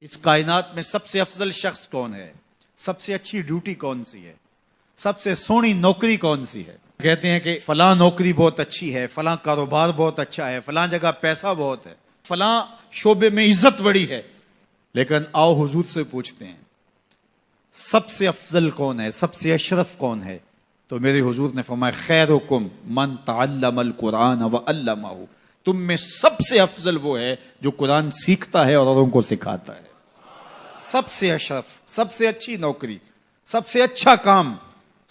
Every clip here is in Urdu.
اس کائنات میں سب سے افضل شخص کون ہے؟ سب سے اچھی ڈیوٹی کون سی ہے؟ سب سے سونی نوکری کون سی ہے؟ کہتے ہیں کہ فلاں نوکری بہت اچھی ہے، فلاں کاروبار بہت اچھا ہے، فلاں جگہ پیسہ بہت ہے، فلاں شعبے میں عزت بڑی ہے. لیکن آؤ حضور سے پوچھتے ہیں سب سے افضل کون ہے، سب سے اشرف کون ہے؟ تو میرے حضور نے فرمایا خیرکم من تعلم القرآن وعلمہ، تم میں سب سے افضل وہ ہے جو قرآن سیکھتا ہے اور اوروں کو سکھاتا ہے. سب سے اشرف، سب سے اچھی نوکری، سب سے اچھا کام،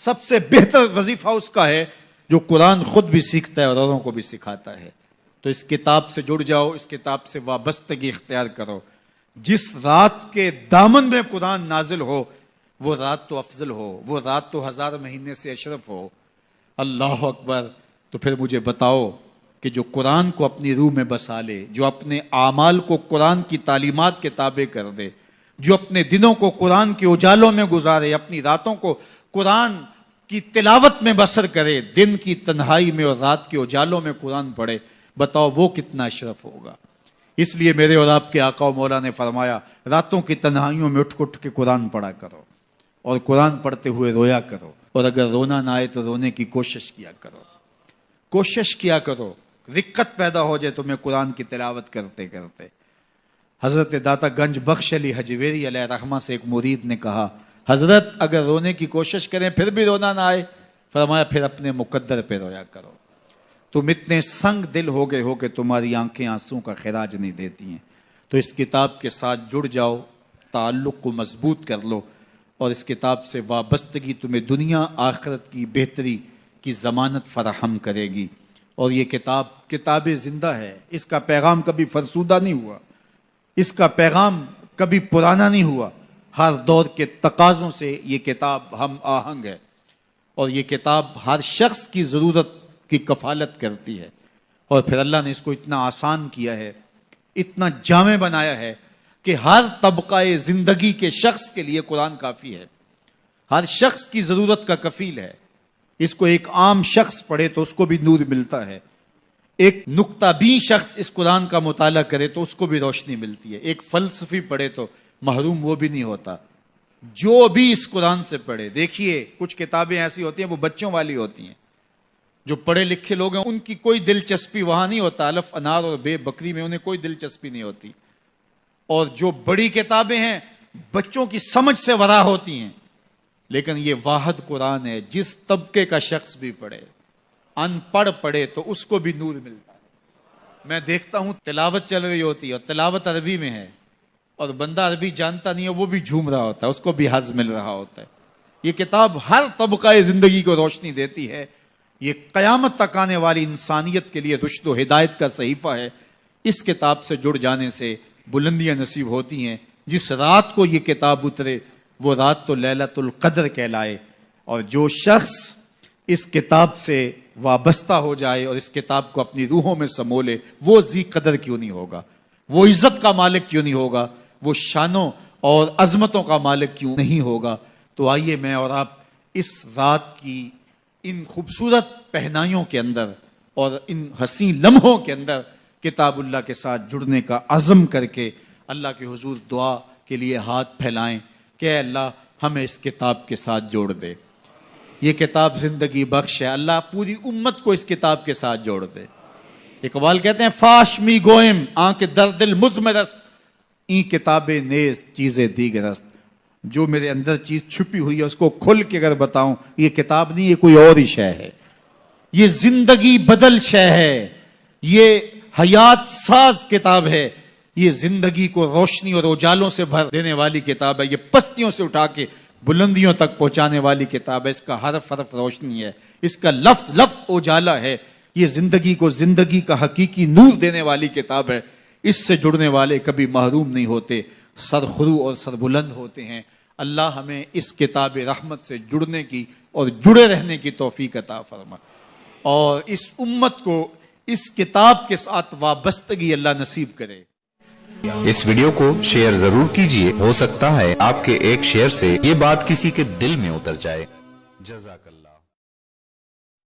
سب سے بہتر وظیفہ اس کا ہے جو قرآن خود بھی سیکھتا ہے اور اوروں کو بھی سکھاتا ہے. تو اس کتاب سے جڑ جاؤ، اس کتاب سے وابستگی اختیار کرو. جس رات کے دامن میں قرآن نازل ہو وہ رات تو افضل ہو، وہ رات تو 1000 مہینے سے اشرف ہو. اللہ اکبر. تو پھر مجھے بتاؤ کہ جو قرآن کو اپنی روح میں بسا لے، جو اپنے اعمال کو قرآن کی تعلیمات کے تابع کر دے، جو اپنے دنوں کو قرآن کے اجالوں میں گزارے، اپنی راتوں کو قرآن کی تلاوت میں بسر کرے، دن کی تنہائی میں اور رات کے اجالوں میں قرآن پڑھے، بتاؤ وہ کتنا اشرف ہوگا. اس لیے میرے اور آپ کے آقا و مولا نے فرمایا راتوں کی تنہائیوں میں اٹھ کے قرآن پڑھا کرو، اور قرآن پڑھتے ہوئے رویا کرو، اور اگر رونا نہ آئے تو رونے کی کوشش کیا کرو. کوشش کیا کرو، رقت پیدا ہو جائے تمہیں قرآن کی تلاوت کرتے کرتے. حضرت داتا گنج بخش علی حجویری علیہ رحمہ سے ایک مرید نے کہا حضرت اگر رونے کی کوشش کریں پھر بھی رونا نہ آئے، فرمایا پھر اپنے مقدر پہ رویا کرو. تم اتنے سنگ دل ہو گئے ہو کہ تمہاری آنکھیں آنسوں کا خراج نہیں دیتی ہیں. تو اس کتاب کے ساتھ جڑ جاؤ، تعلق کو مضبوط کر لو، اور اس کتاب سے وابستگی تمہیں دنیا آخرت کی بہتری کی ضمانت فراہم کرے گی. اور یہ کتاب زندہ ہے، اس کا پیغام کبھی فرسودہ نہیں ہوا، اس کا پیغام کبھی پرانا نہیں ہوا. ہر دور کے تقاضوں سے یہ کتاب ہم آہنگ ہے، اور یہ کتاب ہر شخص کی ضرورت کی کفالت کرتی ہے. اور پھر اللہ نے اس کو اتنا آسان کیا ہے، اتنا جامع بنایا ہے کہ ہر طبقہ زندگی کے شخص کے لیے قرآن کافی ہے، ہر شخص کی ضرورت کا کفیل ہے. اس کو ایک عام شخص پڑھے تو اس کو بھی نور ملتا ہے، ایک نکتہ بین شخص اس قرآن کا مطالعہ کرے تو اس کو بھی روشنی ملتی ہے، ایک فلسفی پڑھے تو محروم وہ بھی نہیں ہوتا. جو بھی اس قرآن سے پڑھے، دیکھیے کچھ کتابیں ایسی ہوتی ہیں وہ بچوں والی ہوتی ہیں، جو پڑھے لکھے لوگ ہیں ان کی کوئی دلچسپی وہاں نہیں ہوتا، الف انار اور بے بکری میں انہیں کوئی دلچسپی نہیں ہوتی. اور جو بڑی کتابیں ہیں بچوں کی سمجھ سے ورا ہوتی ہیں. لیکن یہ واحد قرآن ہے، جس طبقے کا شخص بھی پڑھے، ان پڑھ پڑھے تو اس کو بھی نور ملتا ہے. میں دیکھتا ہوں تلاوت چل رہی ہوتی ہے اور تلاوت عربی میں ہے، اور بندہ عربی جانتا نہیں ہے وہ بھی جھوم رہا ہوتا ہے، اس کو بھی حظ مل رہا ہوتا ہے. یہ کتاب ہر طبقہ زندگی کو روشنی دیتی ہے. یہ قیامت تک آنے والی انسانیت کے لیے رشد و ہدایت کا صحیفہ ہے. اس کتاب سے جڑ جانے سے بلندیاں نصیب ہوتی ہیں. جس رات کو یہ کتاب اترے وہ رات تو لیلۃ القدر کہلائے. اور جو شخص اس کتاب سے وابستہ ہو جائے اور اس کتاب کو اپنی روحوں میں سمو لے، وہ ذی قدر کیوں نہیں ہوگا، وہ عزت کا مالک کیوں نہیں ہوگا، وہ شانوں اور عظمتوں کا مالک کیوں نہیں ہوگا. تو آئیے میں اور آپ اس رات کی ان خوبصورت پہنائیوں کے اندر اور ان حسین لمحوں کے اندر کتاب اللہ کے ساتھ جڑنے کا عزم کر کے اللہ کے حضور دعا کے لیے ہاتھ پھیلائیں کہ اے اللہ ہمیں اس کتاب کے ساتھ جوڑ دے. یہ کتاب زندگی بخش ہے، اللہ پوری امت کو اس کتاب کے ساتھ جوڑ دے. اقبال کہتے ہیں فاش می گوئم آنکھ در دل مزمرست، این کتابیں نیز چیزیں دیگرست. جو میرے اندر چیز چھپی ہوئی ہے اس کو کھل کے اگر بتاؤں، یہ کتاب نہیں، یہ کوئی اور ہی شے ہے. یہ زندگی بدل شے ہے، یہ حیات ساز کتاب ہے، یہ زندگی کو روشنی اور اجالوں سے بھر دینے والی کتاب ہے، یہ پستیوں سے اٹھا کے بلندیوں تک پہنچانے والی کتاب ہے. اس کا حرف حرف روشنی ہے، اس کا لفظ لفظ اجالا ہے. یہ زندگی کو زندگی کا حقیقی نور دینے والی کتاب ہے. اس سے جڑنے والے کبھی محروم نہیں ہوتے، سرخرو اور سربلند ہوتے ہیں. اللہ ہمیں اس کتاب رحمت سے جڑنے کی اور جڑے رہنے کی توفیق عطا فرما، اور اس امت کو اس کتاب کے ساتھ وابستگی اللہ نصیب کرے. اس ویڈیو کو شیئر ضرور کیجئے، ہو سکتا ہے آپ کے ایک شیئر سے یہ بات کسی کے دل میں اتر جائے. جزاک اللہ.